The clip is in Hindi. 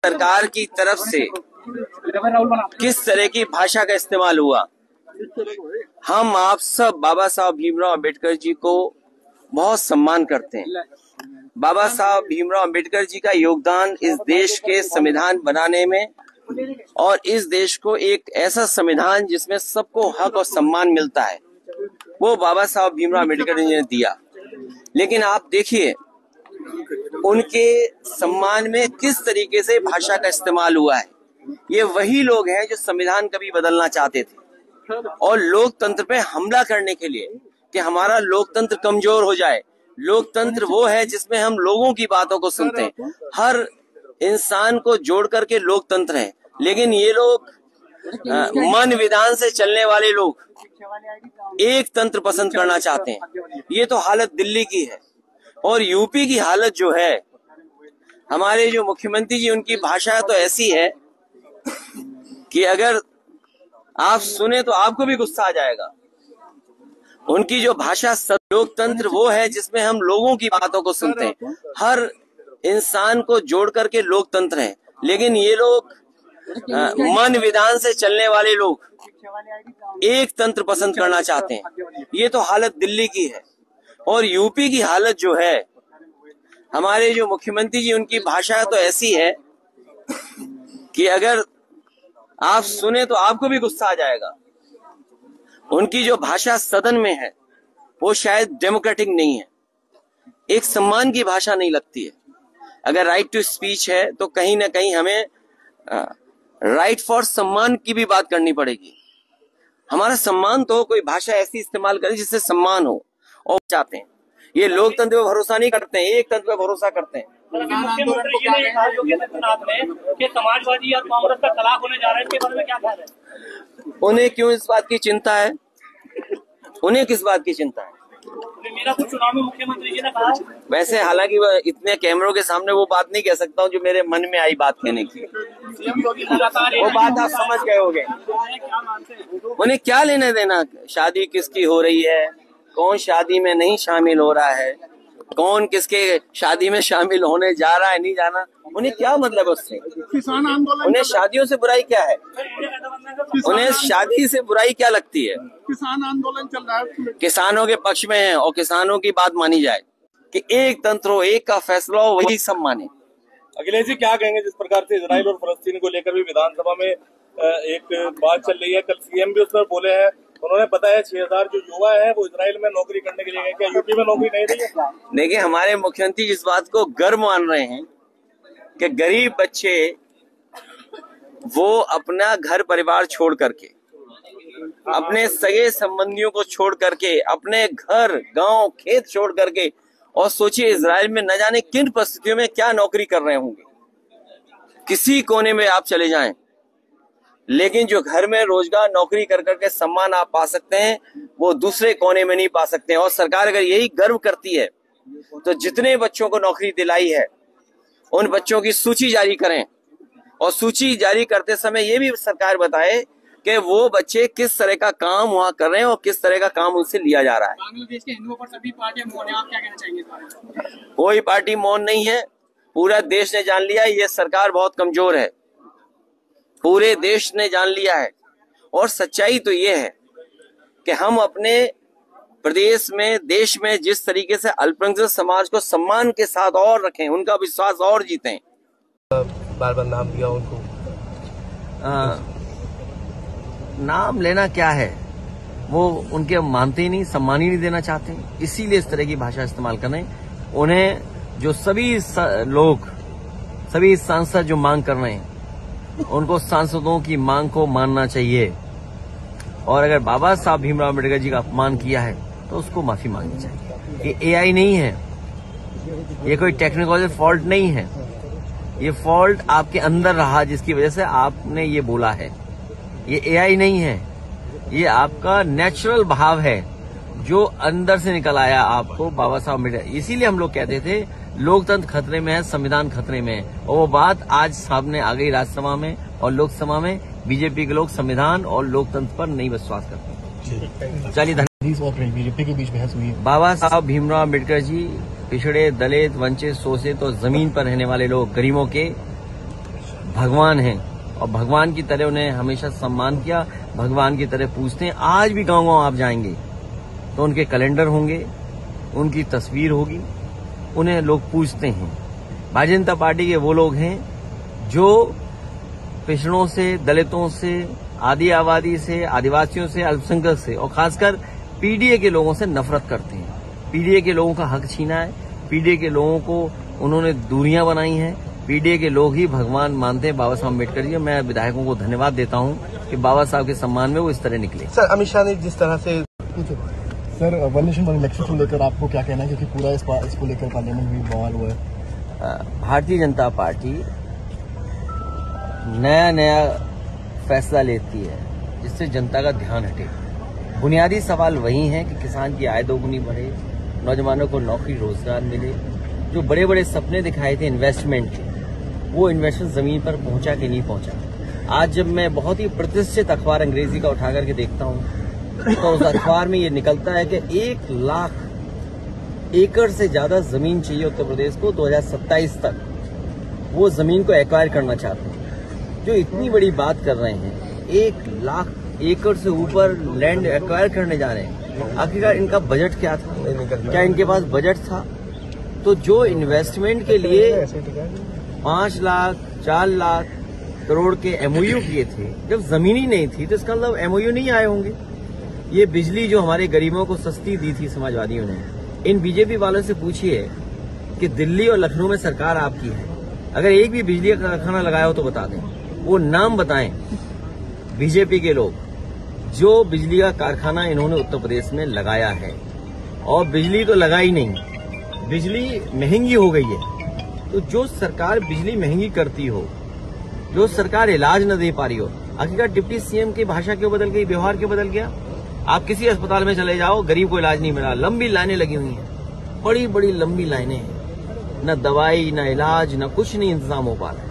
सरकार की तरफ से किस तरह की भाषा का इस्तेमाल हुआ। हम आप सब बाबा साहब भीमराव अंबेडकर जी को बहुत सम्मान करते हैं। बाबा साहब भीमराव अंबेडकर जी का योगदान इस देश के संविधान बनाने में और इस देश को एक ऐसा संविधान जिसमें सबको हक और सम्मान मिलता है, वो बाबा साहब भीमराव अंबेडकर जी ने दिया। लेकिन आप देखिए उनके सम्मान में किस तरीके से भाषा का इस्तेमाल हुआ है। ये वही लोग हैं जो संविधान कभी बदलना चाहते थे और लोकतंत्र पे हमला करने के लिए कि हमारा लोकतंत्र कमजोर हो जाए। लोकतंत्र वो है जिसमें हम लोगों की बातों को सुनते हैं, हर इंसान को जोड़ करके लोकतंत्र है। लेकिन ये लोग मन विधान से चलने वाले लोग एक तंत्र पसंद करना चाहते हैं। ये तो हालत दिल्ली की है। और यूपी की हालत जो है, हमारे जो मुख्यमंत्री जी, उनकी भाषा तो ऐसी है कि अगर आप सुने तो आपको भी गुस्सा आ जाएगा। उनकी जो भाषा, लोकतंत्र वो है जिसमें हम लोगों की बातों को सुनते हैं, हर इंसान को जोड़ करके लोकतंत्र है। लेकिन ये लोग मन विधान से चलने वाले लोग एक तंत्र पसंद करना चाहते हैं। ये तो हालत दिल्ली की है। और यूपी की हालत जो है, हमारे जो मुख्यमंत्री जी, उनकी भाषा तो ऐसी है कि अगर आप सुने तो आपको भी गुस्सा आ जाएगा। उनकी जो भाषा सदन में है वो शायद डेमोक्रेटिक नहीं है, एक सम्मान की भाषा नहीं लगती है। अगर राइट टू स्पीच है तो कहीं ना कहीं हमें राइट फॉर सम्मान की भी बात करनी पड़ेगी। हमारा सम्मान तो कोई भाषा ऐसी इस्तेमाल करे जिससे सम्मान हो। और चाहते हैं ये लोकतंत्र पे भरोसा नहीं करते हैं, एक तंत्र पे भरोसा करते हैं। मुख्यमंत्री जी ने कहा योगी आदित्यनाथ में कि समाजवादी और कांग्रेस का तलाक होने जा रहा है, इसके बारे में क्या कह रहे हैं? उन्हें क्यों इस बात की चिंता है? उन्हें किस बात की चिंता है? मेरा कुछ चुनाव में मुख्यमंत्री जी ने कहा। वैसे हालांकि इतने कैमरों के सामने वो बात नहीं कह सकता हूँ जो मेरे मन में आई बात कहने की। वो बात आप समझ गए होंगे। उन्हें क्या लेना देना शादी किसकी हो रही है, कौन शादी में नहीं शामिल हो रहा है, कौन किसके शादी में शामिल होने जा रहा है, नहीं जाना, उन्हें क्या मतलब उससे? किसान आंदोलन, उन्हें शादियों से बुराई क्या है? उन्हें शादी से बुराई क्या लगती है? किसान आंदोलन चल रहा है, किसानों के पक्ष में है और किसानों की बात मानी जाए कि एक तंत्र हो, एक का फैसला हो, वही सब माने। अखिलेश जी क्या कहेंगे जिस प्रकार से इजराइल और फलस्तीन को लेकर भी विधानसभा में एक बात चल रही है? कल सीएम भी उस पर बोले हैं, उन्होंने बताया 6000 जो युवा है वो इजराइल में नौकरी करने के लिए गए, क्या यूपी में नौकरी नहीं रही है? देखिए, हमारे मुख्यमंत्री इस बात को गर्व मान रहे हैं कि गरीब बच्चे वो अपना घर परिवार छोड़ करके, अपने सगे संबंधियों को छोड़ करके, अपने घर गांव खेत छोड़ करके, और सोचिए इजराइल में न जाने किन परिस्थितियों में क्या नौकरी कर रहे होंगे। किसी कोने में आप चले जाएं, लेकिन जो घर में रोजगार नौकरी कर करके सम्मान आप पा सकते हैं, वो दूसरे कोने में नहीं पा सकते हैं। और सरकार अगर यही गर्व करती है तो जितने बच्चों को नौकरी दिलाई है उन बच्चों की सूची जारी करें, और सूची जारी करते समय ये भी सरकार बताए कि वो बच्चे किस तरह का काम वहाँ कर रहे हैं और किस तरह का काम उनसे लिया जा रहा है। बांग्लादेश के हिंदुओं पर सभी पार्टियां मौन है, आप क्या कहना चाहेंगे? कोई पार्टी मौन नहीं है, पूरा देश ने जान लिया ये सरकार बहुत कमजोर है, पूरे देश ने जान लिया है। और सच्चाई तो ये है कि हम अपने प्रदेश में, देश में जिस तरीके से अल्पसंख्यक समाज को सम्मान के साथ और रखें, उनका विश्वास और जीतें। बार बार नाम दिया उनको, नाम लेना क्या है, वो उनके मानते ही नहीं, सम्मान ही नहीं देना चाहते, इसीलिए इस तरह की भाषा इस्तेमाल कर रहे हैं। उन्हें जो सभी लोग, सभी सांसद जो मांग कर रहे हैं, उनको सांसदों की मांग को मानना चाहिए। और अगर बाबा साहब भीमराव अम्बेडकर जी का अपमान किया है तो उसको माफी मांगनी चाहिए। ये एआई नहीं है, ये कोई टेक्निकल फॉल्ट नहीं है, ये फॉल्ट आपके अंदर रहा जिसकी वजह से आपने ये बोला है। ये एआई नहीं है, ये आपका नेचुरल भाव है जो अंदर से निकल आया आपको बाबा साहब अम्बेडकर। इसीलिए हम लोग कहते थे लोकतंत्र खतरे में है, संविधान खतरे में है, और वो बात आज सामने आ गई। राज्यसभा में और लोकसभा में बीजेपी के लोग संविधान और लोकतंत्र पर नहीं विश्वास करते। चलिए, बीजेपी के बीच बहस हुई। बाबा साहब भीमराव अम्बेडकर जी पिछड़े, दलित, वंचित, शोषित और जमीन पर रहने वाले लोग, गरीबों के भगवान हैं और भगवान की तरह उन्हें हमेशा सम्मान किया, भगवान की तरह पूजते हैं। आज भी गांव-गांव आप जाएंगे तो उनके कैलेंडर होंगे, उनकी तस्वीर होगी, उन्हें लोग पूजते हैं। भारतीय जनता पार्टी के वो लोग हैं जो पिछड़ों से, दलितों से, आदि आबादी से, आदिवासियों से, अल्पसंख्यक से और खासकर पीडीए के लोगों से नफरत करते हैं। पीडीए के लोगों का हक छीना है, पीडीए के लोगों को उन्होंने दूरियां बनाई हैं। पीडीए के लोग ही भगवान मानते हैं बाबा साहब अम्बेडकर जी। मैं विधायकों को धन्यवाद देता हूं कि बाबा साहब के सम्मान में वो इस तरह निकले। सर, अमित शाह ने जिस तरह से sir one nation one election को लेकर आपको क्या कहना है, क्योंकि पूरा इसको लेकर पार्लियामेंट में बवाल हुआ है। भारतीय जनता पार्टी नया नया फैसला लेती है जिससे जनता का ध्यान हटे। बुनियादी सवाल वही है कि किसान की आय दोगुनी बढ़े, नौजवानों को नौकरी रोजगार मिले। जो बड़े बड़े सपने दिखाए थे इन्वेस्टमेंट के, वो इन्वेस्टमेंट जमीन पर पहुंचा कि नहीं पहुंचा। आज जब मैं बहुत ही प्रतिष्ठित अखबार अंग्रेजी का उठा करके देखता हूं तो उस अखबार में ये निकलता है कि 1 लाख एकड़ से ज्यादा जमीन चाहिए उत्तर प्रदेश को 2027 तक। वो जमीन को एक्वायर करना चाहते हैं। जो इतनी बड़ी बात कर रहे हैं, 1 लाख एकड़ से ऊपर लैंड एक्वायर करने जा रहे हैं। आखिरकार इनका बजट क्या था? क्या इनके पास बजट था? तो जो इन्वेस्टमेंट के लिए 5 लाख 4 लाख करोड़ के एमओयू किए थे, जब जमीन ही नहीं थी तो इसका मतलब एमओयू नहीं आए होंगे। ये बिजली जो हमारे गरीबों को सस्ती दी थी समाजवादियों ने, इन बीजेपी वालों से पूछिए कि दिल्ली और लखनऊ में सरकार आपकी है, अगर एक भी बिजली का कारखाना लगाया हो तो बता दें। वो नाम बताएं बीजेपी के लोग जो बिजली का कारखाना इन्होंने उत्तर प्रदेश में लगाया है। और बिजली तो लगाई नहीं, बिजली महंगी हो गई है। तो जो सरकार बिजली महंगी करती हो, जो सरकार इलाज न दे पा रही हो, आखिरकार डिप्टी सीएम की भाषा क्यों बदल गई, व्यवहार क्यों बदल गया? आप किसी अस्पताल में चले जाओ, गरीब को इलाज नहीं मिला, लंबी लाइनें लगी हुई हैं, बड़ी बड़ी लंबी लाइनें हैं, न दवाई न इलाज न कुछ नहीं इंतजाम हो पा रहा है।